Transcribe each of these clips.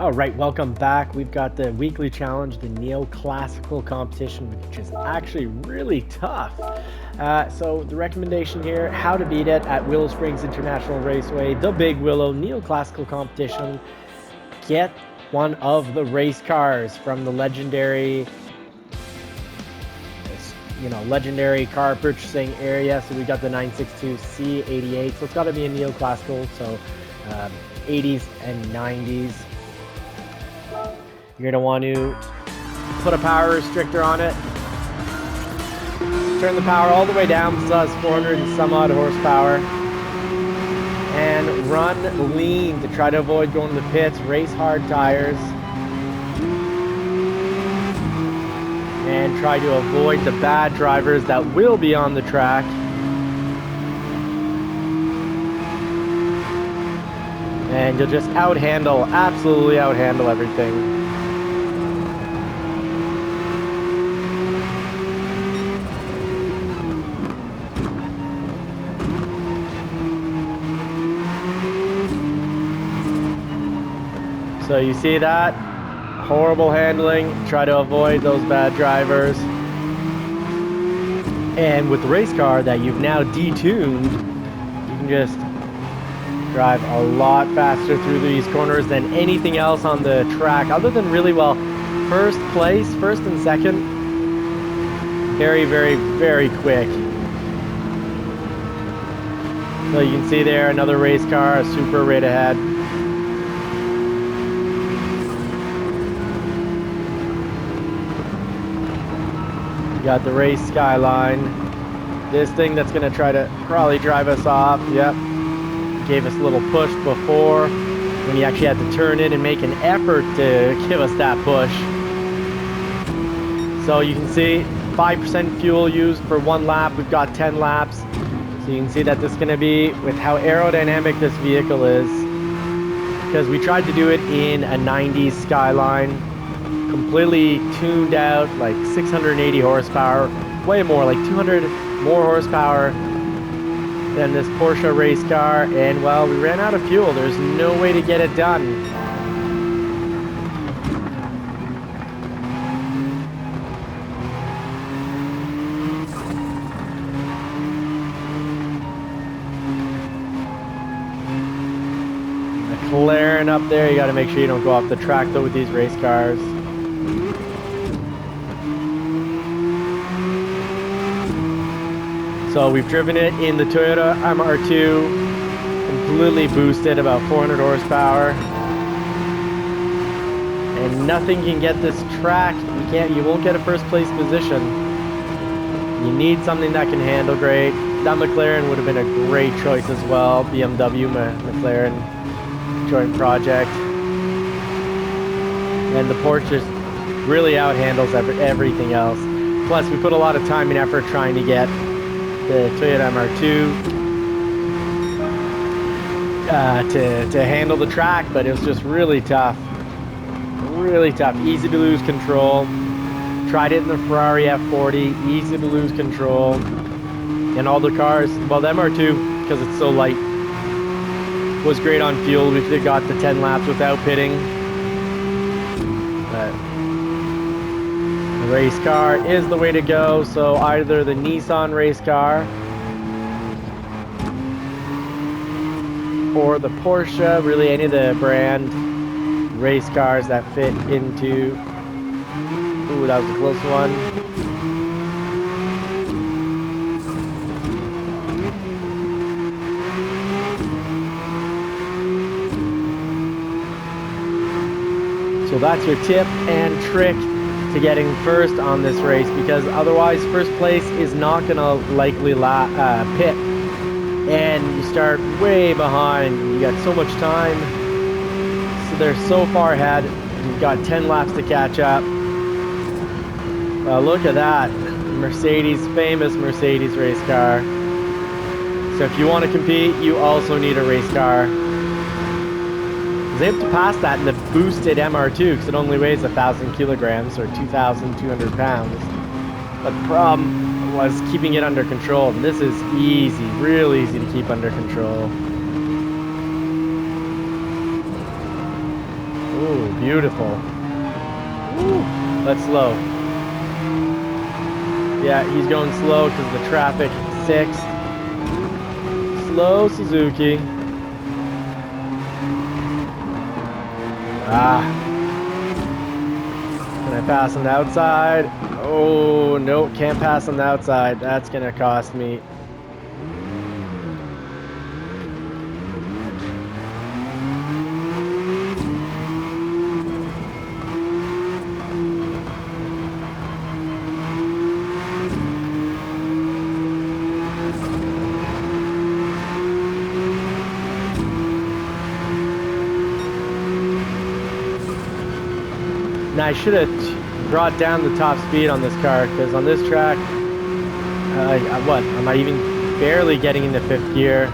All right, welcome back. We've got the weekly challenge, the neoclassical competition, which is actually really tough. So the recommendation here, how to beat it at Willow Springs International Raceway, the Big Willow neoclassical competition. Get one of the race cars from the legendary car purchasing area. So we got the 962 C88, so it's got to be a neoclassical, so 80s and 90s. You're going to want to put a power restrictor on it. Turn the power all the way down, so that's 400 and some odd horsepower. And run lean to try to avoid going to the pits. Race hard tires. And try to avoid the bad drivers that will be on the track. And you'll just absolutely outhandle everything. So you see that? Horrible handling. Try to avoid those bad drivers. And with the race car that you've now detuned, you can just drive a lot faster through these corners than anything else on the track, other than really, well, first and second, very, very, very quick. So you can see there, another race car, a Supra right ahead. You got the race skyline. This thing that's gonna try to probably drive us off. Yep. Gave us a little push before when you actually had to turn in and make an effort to give us that push. So you can see 5% fuel used for 1 lap. We've got 10 laps. So you can see that this is going to be, with how aerodynamic this vehicle is, because we tried to do it in a 90s Skyline, completely tuned out, like 680 horsepower, way more, like 200 more horsepower than this Porsche race car, and well, we ran out of fuel. There's no way to get it done. McLaren up there, you got to make sure you don't go off the track though with these race cars. So we've driven it in the Toyota MR2, completely boosted, about 400 horsepower. And nothing can get this track. You won't get a first place position. You need something that can handle great. That McLaren would have been a great choice as well. BMW, McLaren joint project. And the Porsche just really outhandles everything else. Plus, we put a lot of time and effort trying to get the Toyota MR2 to handle the track, but it was just really tough. Really tough. Easy to lose control. Tried it in the Ferrari F40. Easy to lose control. And all the cars, well, the MR2, because it's so light, was great on fuel. We could have got the 10 laps without pitting. But the race car is the way to go. So either the Nissan race car or the Porsche, really any of the brand race cars that fit into... Ooh, that was a close one. So that's your tip and trick to getting first on this race, because otherwise first place is not gonna likely pit, and you start way behind. You got so much time, so they're so far ahead. You've got 10 laps to catch up. Look at that famous Mercedes race car. So if you want to compete, you also need a race car. I was able to pass that in the boosted MR2 because it only weighs 1,000 kilograms or 2,200 pounds. But the problem was keeping it under control. And this is easy, real easy to keep under control. Ooh, beautiful. Ooh, let's slow. Yeah, he's going slow because the traffic. 6. Slow Suzuki. Ah. Can I pass on the outside? Oh, no, can't pass on the outside. That's going to cost me. Now I should have brought down the top speed on this car because on this track, what? Am I even barely getting into 5th gear?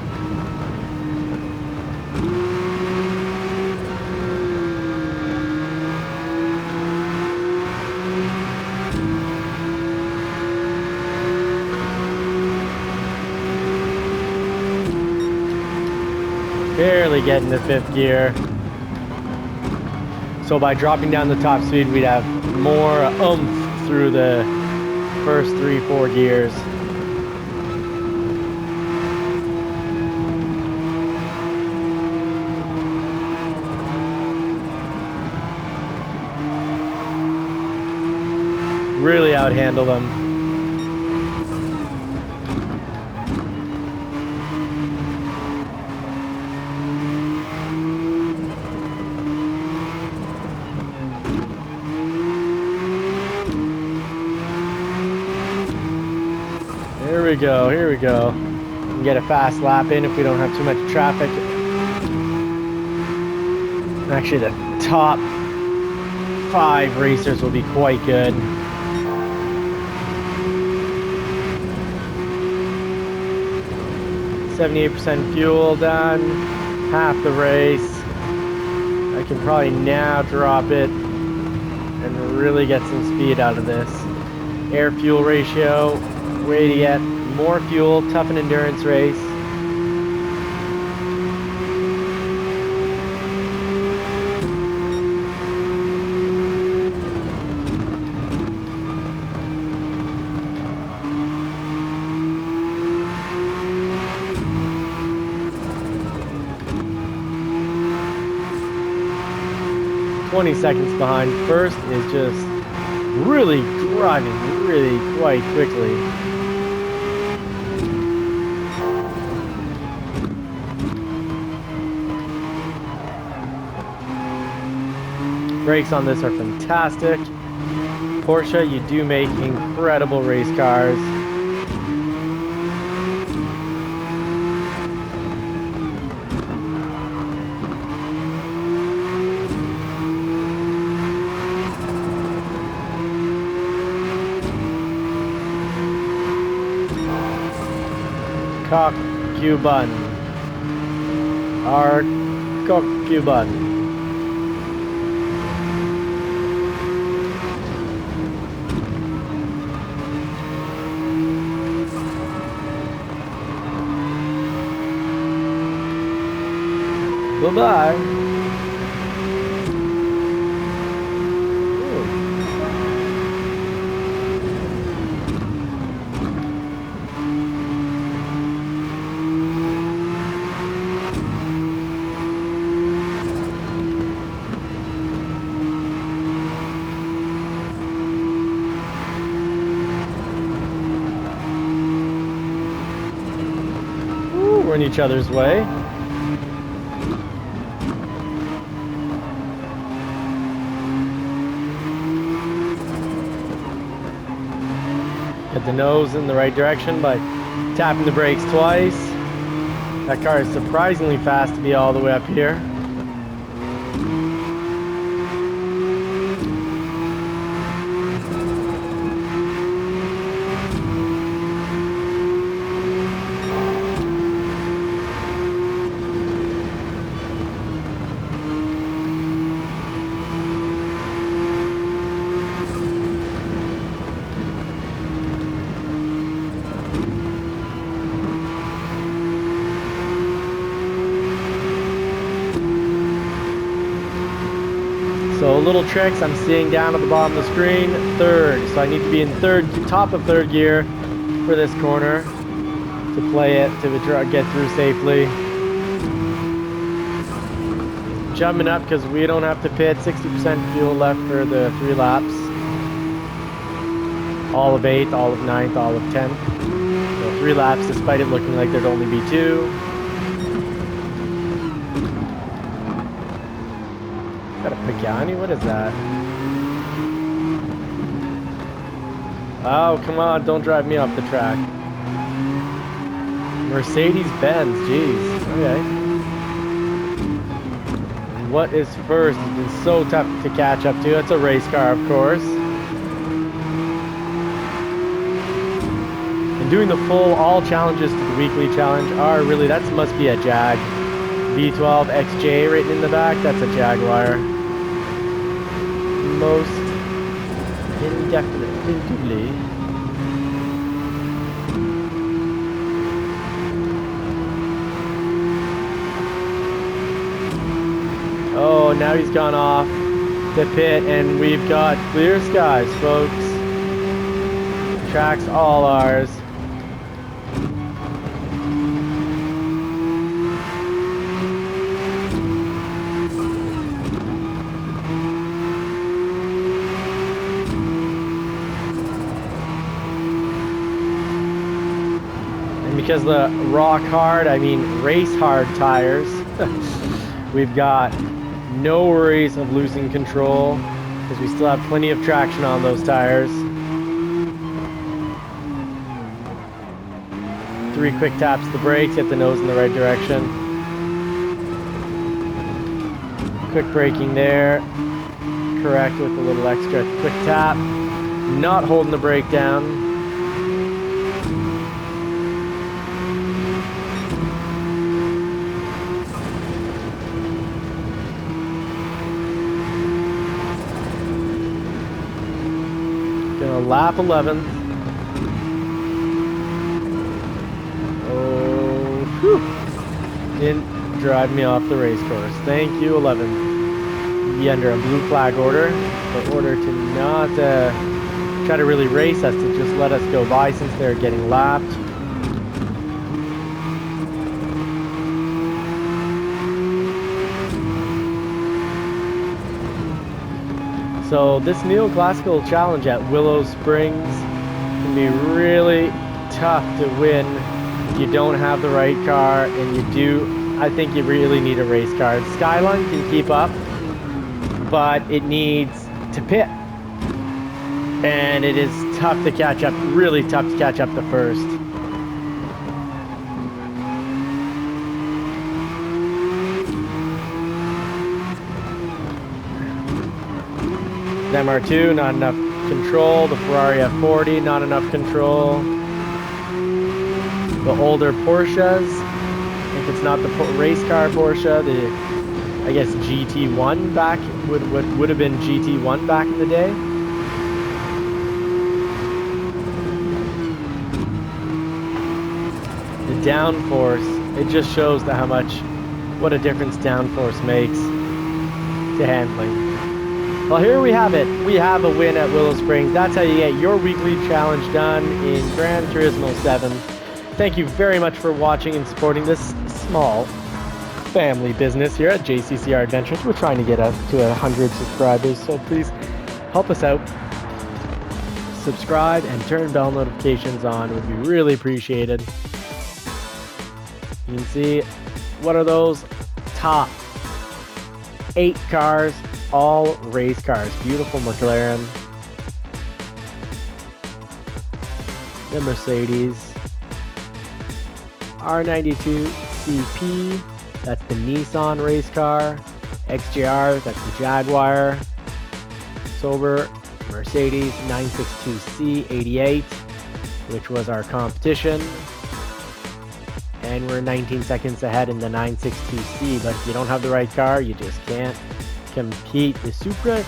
Barely getting to 5th gear. So by dropping down the top speed, we'd have more oomph through the first 3-4 gears. Really outhandle them. Here we go, here we go. We can get a fast lap in if we don't have too much traffic. Actually, the top 5 racers will be quite good. %78 fuel done, half the race. I can probably now drop it and really get some speed out of this. Air fuel ratio, way to get more fuel, tough and endurance race. Seconds behind. First is just really driving really quite quickly. Brakes on this are fantastic. Porsche, you do make incredible race cars. Cock Cuban. Our cock Cuban. Bye-bye. We're in each other's way. Get the nose in the right direction by tapping the brakes twice. That car is surprisingly fast to be all the way up here. So little tricks I'm seeing down at the bottom of the screen. Third, so I need to be in top of third gear for this corner to play it, to get through safely. Jumping up because we don't have to pit. 60% fuel left for the 3 laps. All of 8th, all of 9th, all of 10th. So 3 laps despite it looking like there'd only be 2. Got a Pagani? What is that? Oh, come on, don't drive me off the track. Mercedes-Benz, jeez. Okay. What is first? It's been so tough to catch up to. It's a race car, of course. And doing the full all challenges to the weekly challenge are really, that must be a Jag. V12 XJ written in the back, that's a Jaguar. Most indefinitely. Oh, now he's gone off the pit and we've got clear skies, folks. Track's all ours. And because the rock hard, I mean race hard tires, we've got no worries of losing control because we still have plenty of traction on those tires. 3 quick taps to the brakes, get the nose in the right direction. Quick braking there. Correct with a little extra quick tap. Not holding the brake down. Lap 11th. Oh, whew. Didn't drive me off the race course. Thank you, 11. Be under a blue flag order, in order to not try to really race us, to just let us go by since they're getting lapped. So this neoclassical challenge at Willow Springs can be really tough to win if you don't have the right car, and I think you really need a race car. Skyline can keep up, but it needs to pit. And it is tough to catch up, really tough to catch up to first. MR2, not enough control. The Ferrari F40, not enough control. The older Porsches, if it's not the race car Porsche, I guess GT1 back would have been GT1 back in the day. The downforce, it just shows what a difference downforce makes to handling. Well, here we have it. We have a win at Willow Springs. That's how you get your weekly challenge done in Gran Turismo 7. Thank you very much for watching and supporting this small family business here at JCCR Adventures. We're trying to get up to 100 subscribers, so please help us out. Subscribe and turn bell notifications on. It would be really appreciated. You can see, what are those? Top 8 cars. All race cars. Beautiful McLaren. The Mercedes. R92 CP. That's the Nissan race car. XJR. That's the Jaguar. Sober Mercedes 962C88, which was our competition. And we're 19 seconds ahead in the 962C, but if you don't have the right car, you just can't compete. The Supra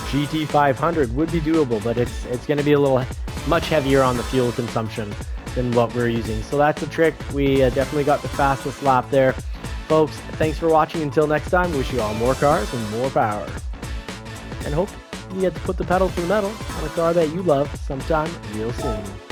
GT500 would be doable, but it's going to be a little much heavier on the fuel consumption than what we're using. So that's a trick. We definitely got the fastest lap there. Folks, thanks for watching. Until next time, wish you all more cars and more power. and hope you get to put the pedal to the metal on a car that you love sometime real soon.